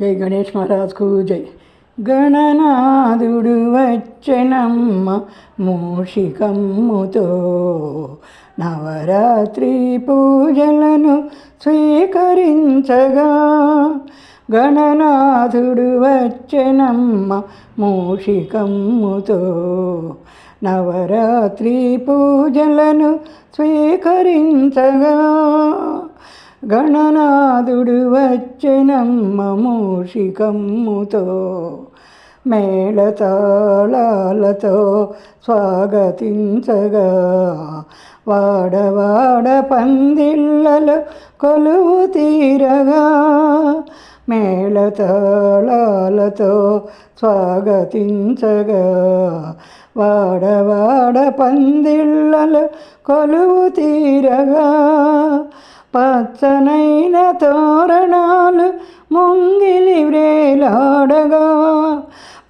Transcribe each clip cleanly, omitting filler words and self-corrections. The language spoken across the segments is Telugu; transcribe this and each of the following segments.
జై గణేష్ మహారాజ్కు జై. గణనాథుడు వచ్చెనమ్మ మూషికమ్ముతో, నవరాత్రి పూజలను స్వీకరించగా. గణనాథుడు వచ్చెనమ్మ మూషికమ్ముతో, నవరాత్రి పూజలను స్వీకరించగా. గణనాథుడు వచ్చెనమ్మ మూషికమ్ముతో, మేళతాళాలతో స్వాగతించగా. వాడవాడ పందిళ్ళలో కొలువు తీరగా. మేళతాళాలతో స్వాగతించగా. వాడవాడ పందిళ్ళలో కొలువు తీరగా. పచ్చనైన తోరణాలు ముంగిలి వ్రేలాడగా.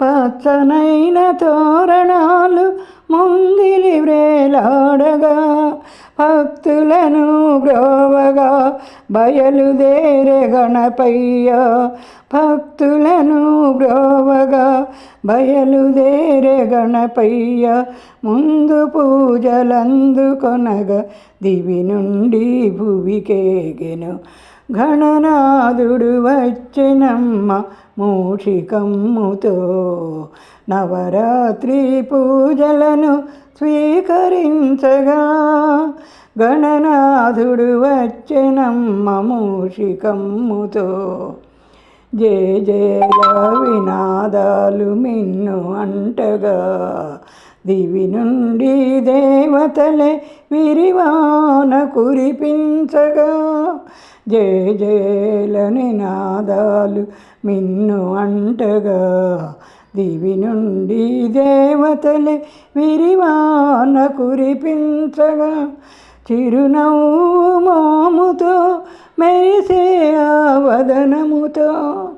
పచ్చనైన తోరణాలు ముంగిలి వ్రేలాడగా. భక్తులను బ్రోవగా బయలుదేరే గణపయ్య. భక్తులను బ్రోవగా బయలుదేరే గణపయ్య. ముందు పూజలందుకొనగా దివి నుండి భువికేగెను. గణనాథుడు వచ్చెనమ్మ మూషికమ్ముతో, నవరాత్రి పూజలను స్వీకరించగా. గణనాథుడు వచ్చెనమ్మ మూషికమ్ముతో, జయ జయల వినాదాలు మిన్ను అంటగా. దివి నుండి దేవతలే విరివాన కురిపించగా. జయ జయల నినాదాలు మిన్ను అంటగా. దివి నుండి దేవతలే విరివాన కురిపించగా. చిరునవ్వు మోముతో మెరిసే ఆ వదనముతో.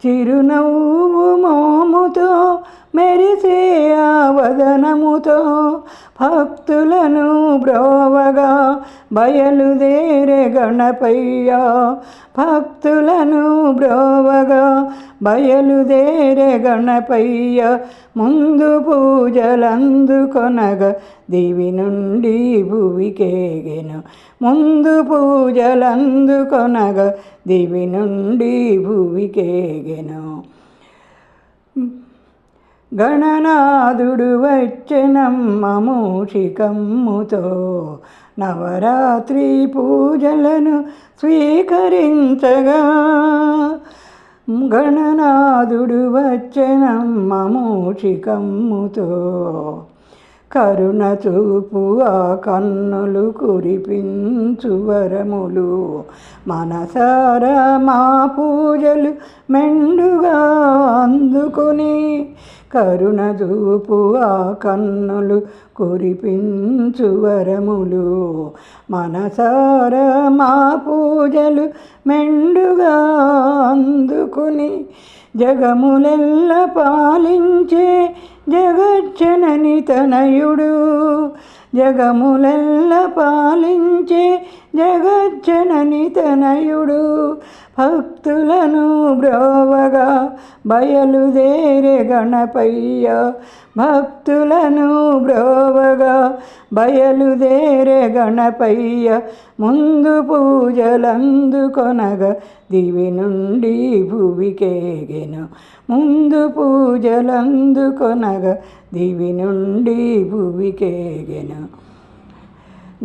చిరునవ్వు మోముతో మెరిసే ఆ వదనముతో. భక్తులను బ్రోవగా బయలుదేరే గణపయ్య. భక్తులను బ్రోవగా బయలుదేరే గణపయ్య. ముందు పూజలందుకొనగా దివి నుండి భువికేగెను. ముందు పూజలందుకొనగా దివి నుండి భువికేగెను. గణనాథుడు వచ్చెనమ్మ మూషికమ్ముతో, నవరాత్రి పూజలను స్వీకరించగా. గణనాథుడు వచ్చెనమ్మ మూషికమ్ముతో, కరుణ చూపు ఆ కన్నులు కురిపించు వరములు. మనసారా మా పూజలు మెండుగా అందుకుని. కరుణ చూపు ఆ కన్నులు కురిపించు వరములు. మనసారా మా పూజలు మెండుగా అందుకుని. జగములెల్ల పాలించే జగజ్జనని తనయుడు. జగములెల్ల పాలించే జగజ్జనని తనయుడు. భక్తులను బ్రోవగా బయలుదేరే గణపయ్య. భక్తులను బ్రోవగా బయలుదేరే గణపయ్య. ముందు పూజలందుకొనగా దివి నుండి భువికేగెను. ముందు పూజలందుకొనగా దివి నుండి భువికేగెను.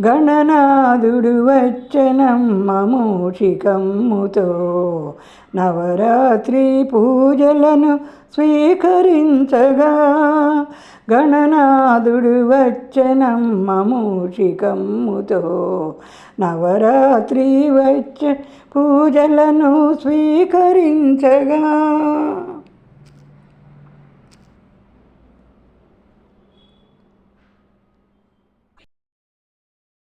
గణనాథుడు వచ్చెనమ్మ మూషికమ్ముతో, నవరాత్రి పూజలను స్వీకరించగా. గణనాథుడు వచ్చెనమ్మ మూషికమ్ముతో, నవరాత్రి వచ్చే పూజలను స్వీకరించగా.